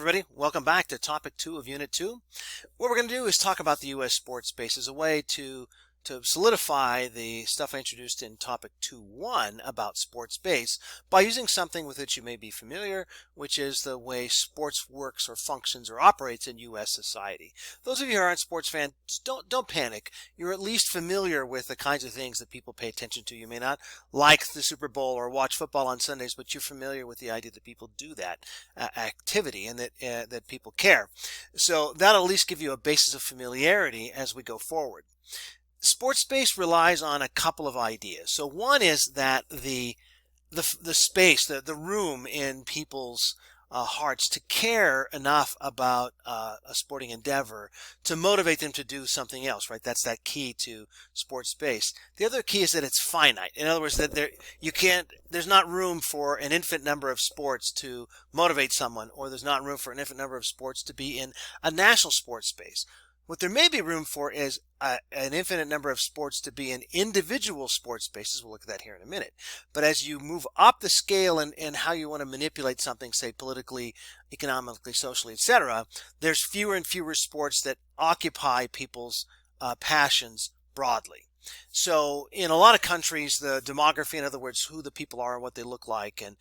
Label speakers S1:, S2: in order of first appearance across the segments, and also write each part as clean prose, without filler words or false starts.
S1: Everybody, welcome back to Topic 2 of Unit 2. What we're going to do is talk about the U.S. sports space as a way to solidify the stuff I introduced in Topic 2.1 about sports space by using something with which you may be familiar, which is the way sports works or functions or operates in U.S. society. Those of you who aren't sports fans, don't panic. You're at least familiar with the kinds of things that people pay attention to. You may not like the Super Bowl or watch football on Sundays, but you're familiar with the idea that people do that activity and that people care. So that'll at least give you a basis of familiarity as we go forward. Sports space relies on a couple of ideas. So one is that the space, the room in people's hearts to care enough about a sporting endeavor to motivate them to do something else, right? That's that key to sports space. The other key is that it's finite. In other words, that there's not room for an infinite number of sports to motivate someone, or there's not room for an infinite number of sports to be in a national sports space. What there may be room for is an infinite number of sports to be in individual sports spaces. We'll look at that here in a minute. But as you move up the scale in how you want to manipulate something, say politically, economically, socially, etc., there's fewer and fewer sports that occupy people's passions broadly. So in a lot of countries, the demography, in other words, who the people are and what they look like and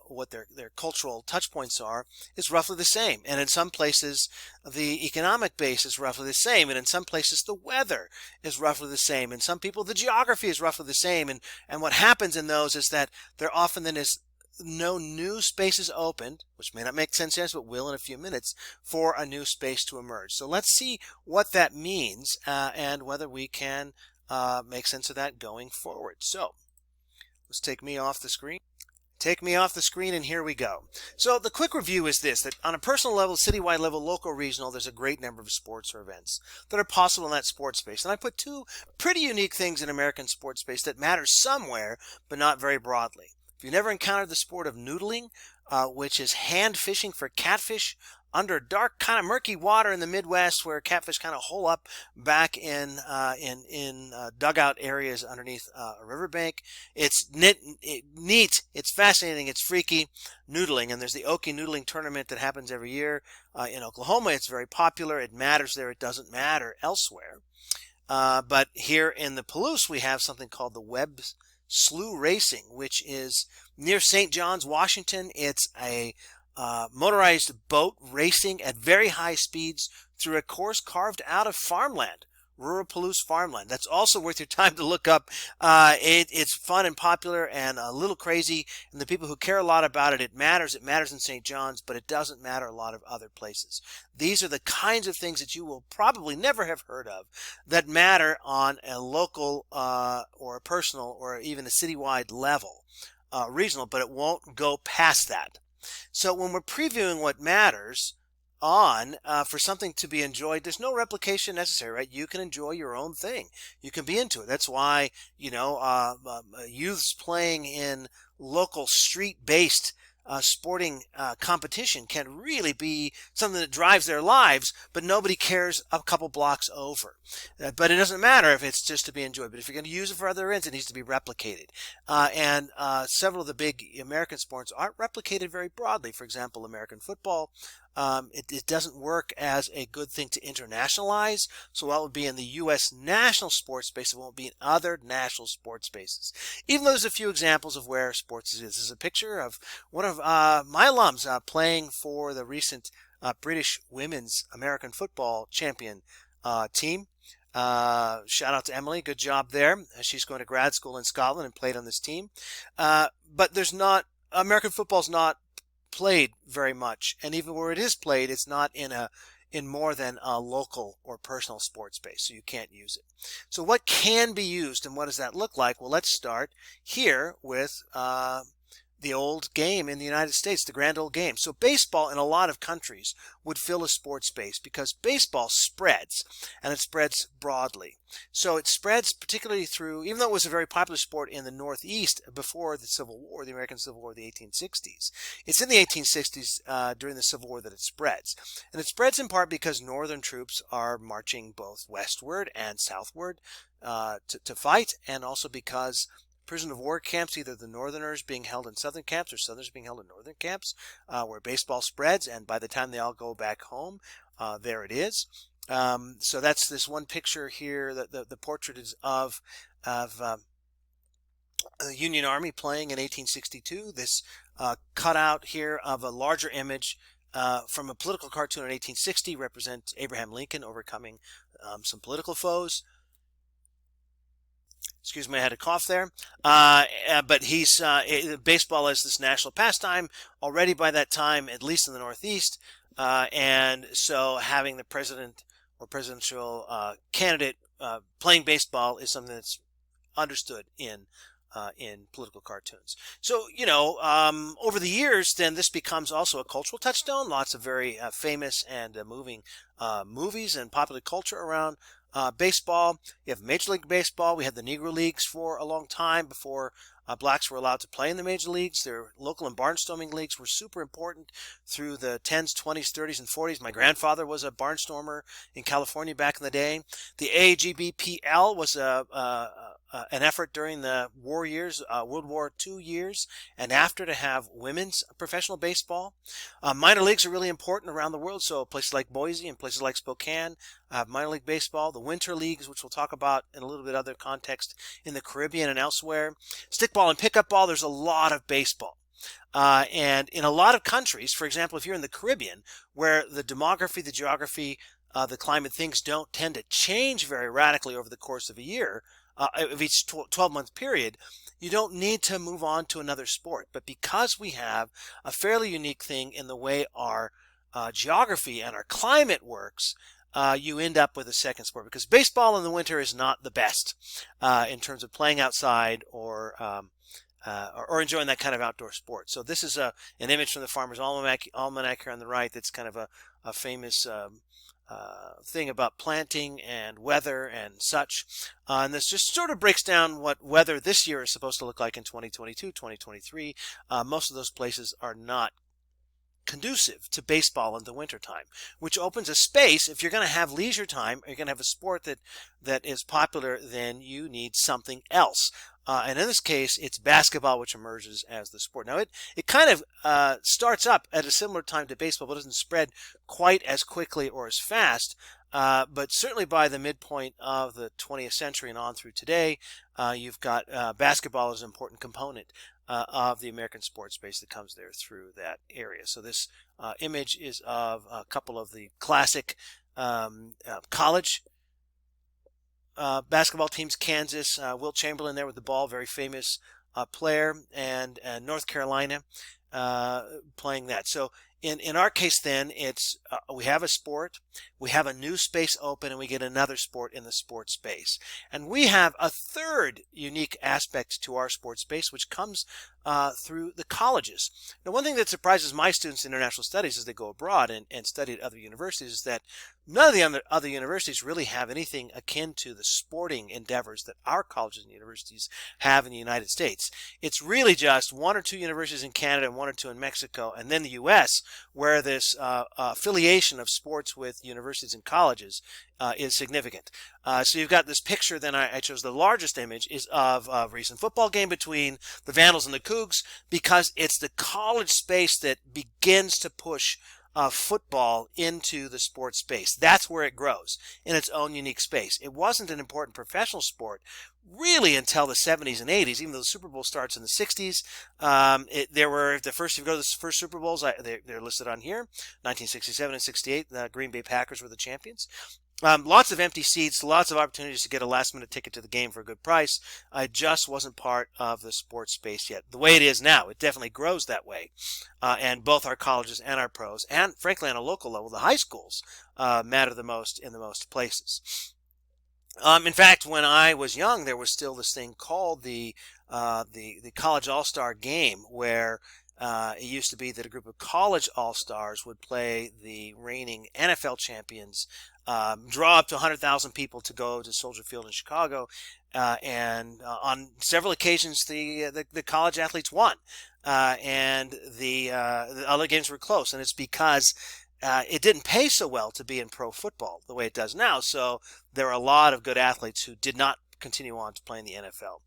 S1: what their cultural touch points are, is roughly the same. And in some places, the economic base is roughly the same. And in some places, the weather is roughly the same. And some people, the geography is roughly the same. And what happens in those is that there often then is no new spaces opened, which may not make sense yet, but will in a few minutes, for a new space to emerge. So let's see what that means and whether we can make sense of that going forward. So let's take me off the screen. Take me off the screen, and here we go. So the quick review is this, that on a personal level, citywide level, local, regional, there's a great number of sports or events that are possible in that sports space. And I put two pretty unique things in American sports space that matter somewhere, but not very broadly. If you've never encountered the sport of noodling, which is hand fishing for catfish under dark, kind of murky water in the Midwest, where catfish kind of hole up back in dugout areas underneath a riverbank. It's neat, it's fascinating, it's freaky. Noodling, and there's the Okie Noodling Tournament that happens every year in Oklahoma. It's very popular. It matters there. It doesn't matter elsewhere. But here in the Palouse, we have something called the Webb Slough Racing, which is near St. John's, Washington. It's a motorized boat racing at very high speeds through a course carved out of farmland, rural Palouse farmland. That's also worth your time to look up. It's fun and popular and a little crazy, and the people who care a lot about it, it matters. It matters in St. John's, but it doesn't matter a lot of other places. These are the kinds of things that you will probably never have heard of that matter on a local or a personal or even a citywide level, regional, but it won't go past that. So when we're previewing what matters for something to be enjoyed, there's no replication necessary, right? You can enjoy your own thing. You can be into it. That's why, youths playing in local street-based sporting competition can really be something that drives their lives, but nobody cares a couple blocks over. But it doesn't matter if it's just to be enjoyed. But if you're going to use it for other ends, it needs to be replicated. And several of the big American sports aren't replicated very broadly. For example, American football. It doesn't work as a good thing to internationalize. So while it would be in the U.S. national sports space, it won't be in other national sports spaces. Even though there's a few examples of where sports is. This is a picture of one of my alums playing for the recent British women's American football champion team. Shout out to Emily. Good job there. She's going to grad school in Scotland and played on this team. But American football's not played very much, and even where it is played, it's not in more than a local or personal sports space, so you can't use it. So what can be used, and what does that look like? Well, let's start here with the old game in the United States, the grand old game. So baseball in a lot of countries would fill a sports space because baseball spreads, and it spreads broadly. So it spreads particularly through, even though it was a very popular sport in the Northeast before the Civil War, the American Civil War of the 1860s, it's in the 1860s during the Civil War that it spreads. And it spreads in part because Northern troops are marching both westward and southward to fight, and also because prisoner of war camps, either the Northerners being held in Southern camps or Southerners being held in Northern camps, where baseball spreads, and by the time they all go back home, there it is. So that's this one picture here. The portrait is of the Union Army playing in 1862. This cutout here of a larger image from a political cartoon in 1860 represents Abraham Lincoln overcoming some political foes. Excuse me, I had a cough there. But baseball is this national pastime already by that time, at least in the Northeast. And so having the president or presidential candidate playing baseball is something that's understood in political cartoons. So, over the years, then this becomes also a cultural touchstone. Lots of very famous and moving movies and popular culture around baseball. You have Major League Baseball. We had the Negro Leagues for a long time before blacks were allowed to play in the major leagues. Their local and barnstorming leagues were super important through the 10s, 20s, 30s, and 40s. My grandfather was a barnstormer in California back in the day. The AAGBPL was an effort during the war years, World War II years, and after to have women's professional baseball. Minor leagues are really important around the world, so places like Boise and places like Spokane have minor league baseball. The winter leagues, which we'll talk about in a little bit other context in the Caribbean and elsewhere. Stickball and pickup ball, there's a lot of baseball. And in a lot of countries, for example, if you're in the Caribbean, where the demography, the geography, the climate, things don't tend to change very radically over the course of a year, of each 12-month period, you don't need to move on to another sport. But because we have a fairly unique thing in the way our geography and our climate works, you end up with a second sport, because baseball in the winter is not the best in terms of playing outside or enjoying that kind of outdoor sport. So this is an image from the Farmer's Almanac here on the right. That's kind of a famous thing about planting and weather and such. And this just sort of breaks down what weather this year is supposed to look like in 2022, 2023. Most of those places are not conducive to baseball in the wintertime, which opens a space. If you're going to have leisure time, you're going to have a sport that is popular, then you need something else. And in this case, it's basketball, which emerges as the sport. Now, it kind of starts up at a similar time to baseball, but doesn't spread quite as quickly or as fast. But certainly by the midpoint of the 20th century and on through today, you've got basketball as an important component of the American sports base that comes there through that area. So this image is of a couple of the classic college basketball teams. Kansas, Wilt Chamberlain there with the ball, very famous player, and North Carolina playing that. So in our case, then, it's we have a sport, we have a new space open, and we get another sport in the sports space. And we have a third unique aspect to our sports space, which comes through the colleges. Now, one thing that surprises my students in international studies as they go abroad and study at other universities is that none of the other universities really have anything akin to the sporting endeavors that our colleges and universities have in the United States. It's really just one or two universities in Canada and one or two in Mexico, and then the U.S., where this affiliation of sports with universities and colleges is significant. So you've got this picture, then I chose the largest image, is of a recent football game between the Vandals and the Cougs, because it's the college space that begins to push football into the sports space. That's where it grows in its own unique space. It wasn't an important professional sport really until the 70s and 80s, even though the Super Bowl starts in the 60s. If you go to the first Super Bowls, they're listed on here, 1967 and 68. The Green Bay Packers were the champions. Lots of empty seats, lots of opportunities to get a last-minute ticket to the game for a good price. It just wasn't part of the sports space yet. The way it is now, it definitely grows that way. And both our colleges and our pros, and frankly on a local level, the high schools matter the most in the most places. In fact, when I was young, there was still this thing called the College All-Star Game, where it used to be that a group of college all-stars would play the reigning NFL champions, draw up to 100,000 people to go to Soldier Field in Chicago, and on several occasions the college athletes won, and the other games were close, and it's because it didn't pay so well to be in pro football the way it does now, so there are a lot of good athletes who did not continue on to play in the NFL.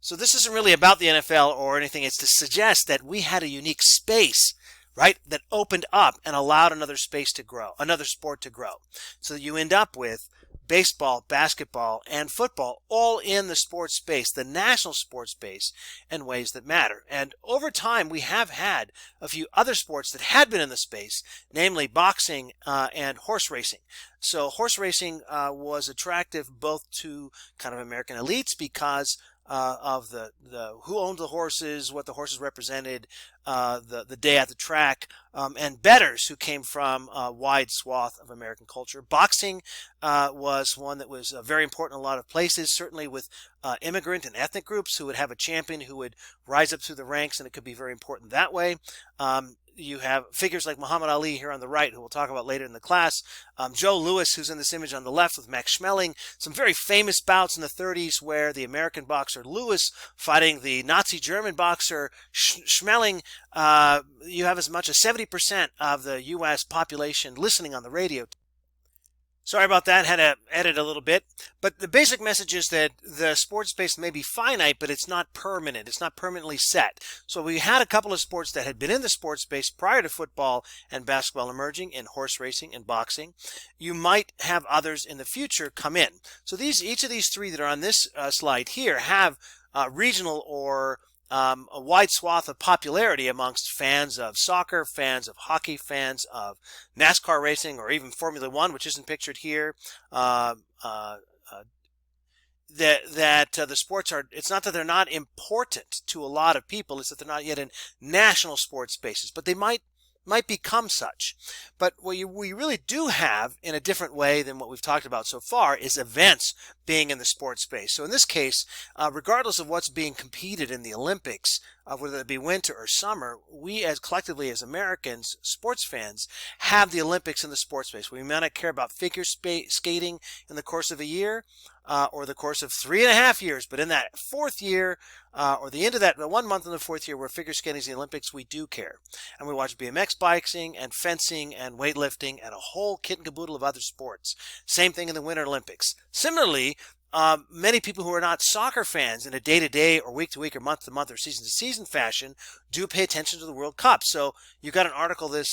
S1: So this isn't really about the NFL or anything. It's to suggest that we had a unique space, right, that opened up and allowed another space to grow, another sport to grow. So that you end up with baseball, basketball, and football all in the sports space, the national sports space, in ways that matter. And over time, we have had a few other sports that had been in the space, namely boxing and horse racing. So horse racing was attractive both to kind of American elites because of the who owned the horses, what the horses represented, the day at the track, and bettors who came from a wide swath of American culture. Boxing was one that was very important in a lot of places, certainly with immigrant and ethnic groups who would have a champion who would rise up through the ranks, and it could be very important that way. You have figures like Muhammad Ali here on the right, who we'll talk about later in the class. Joe Louis, who's in this image on the left with Max Schmeling. Some very famous bouts in the 30s where the American boxer Louis fighting the Nazi German boxer Schmeling. You have as much as 70% of the U.S. population listening on the radio. Sorry about that, had to edit a little bit. But the basic message is that the sports space may be finite, but it's not permanent. It's not permanently set. So we had a couple of sports that had been in the sports space prior to football and basketball emerging, in horse racing and boxing. You might have others in the future come in. So each of these three that are on this slide here have regional or a wide swath of popularity amongst fans of soccer, fans of hockey, fans of NASCAR racing, or even Formula One, which isn't pictured here. The sports are, it's not that they're not important to a lot of people, it's that they're not yet in national sports spaces, but they might become such. But what we really do have, in a different way than what we've talked about so far, is events being in the sports space. So in this case, regardless of what's being competed in the Olympics, whether it be winter or summer, we as collectively as Americans, sports fans, have the Olympics in the sports space. We may not care about figure skating in the course of a year, or the course of 3.5 years, but in that fourth year, or the end of that, the 1 month in the fourth year where figure skating is the Olympics, we do care. And we watch BMX biking and fencing and weightlifting and a whole kit and caboodle of other sports. Same thing in the Winter Olympics. Similarly, many people who are not soccer fans in a day-to-day or week-to-week or month-to-month or season-to-season fashion do pay attention to the World Cup. So you got an article with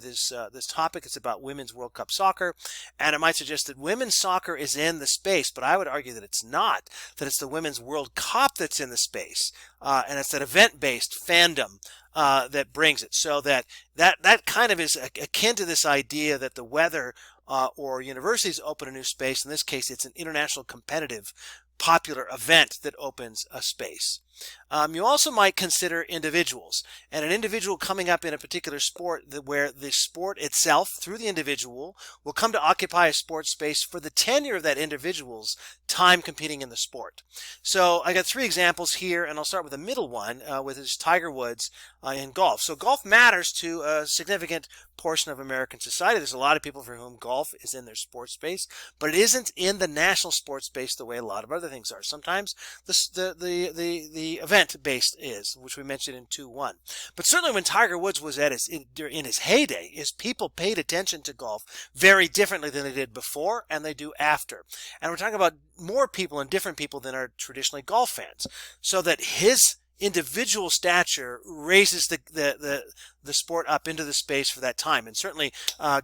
S1: this topic. It's about Women's World Cup soccer, and it might suggest that women's soccer is in the space, but I would argue that it's not. That it's the Women's World Cup that's in the space, and it's that event-based fandom that brings it. So that kind of is akin to this idea that the weather or universities open a new space. In this case, it's an international competitive popular event that opens a space. You also might consider individuals, and an individual coming up in a particular sport where the sport itself, through the individual, will come to occupy a sports space for the tenure of that individual's time competing in the sport. So I got 3 examples here, and I'll start with the middle one, with his Tiger Woods in golf. So golf matters to a significant portion of American society. There's a lot of people for whom golf is in their sports space, but it isn't in the national sports space the way a lot of other things are. Sometimes the event-based is, which we mentioned in 2.1. But certainly when Tiger Woods was in his heyday, his people paid attention to golf very differently than they did before and they do after. And we're talking about more people and different people than are traditionally golf fans. So that his individual stature raises the sport up into the space for that time. And certainly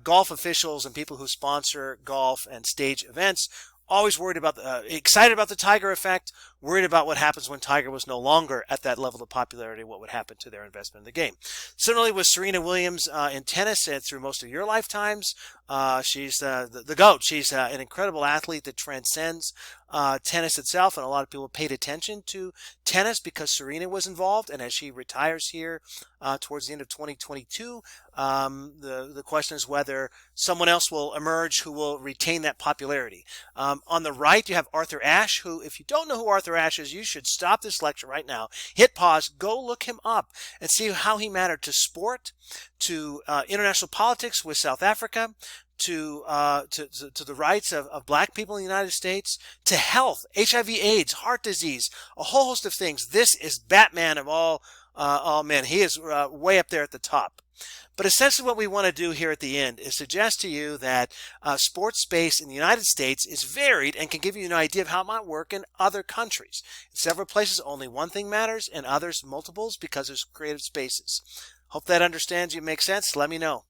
S1: golf officials and people who sponsor golf and stage events always worried about excited about the Tiger effect, worried about what happens when Tiger was no longer at that level of popularity, what would happen to their investment in the game. Similarly with Serena Williams in tennis, and through most of your lifetimes, she's the GOAT. She's an incredible athlete that transcends tennis itself, and a lot of people paid attention to tennis because Serena was involved. And as she retires here towards the end of 2022, the question is whether someone else will emerge who will retain that popularity. On the right, you have Arthur Ashe, who, if you don't know who Arthur Ashe is, you should stop this lecture right now, hit pause, go look him up, and see how he mattered to sport, to international politics with South Africa, to the rights of black people in the United States, to health, HIV, AIDS, heart disease, a whole host of things. This is Batman of all Oh man, he is way up there at the top. But essentially what we want to do here at the end is suggest to you that sports space in the United States is varied and can give you an idea of how it might work in other countries. In several places, only one thing matters, in others, multiples, because there's creative spaces. Hope that understands you, makes sense. Let me know.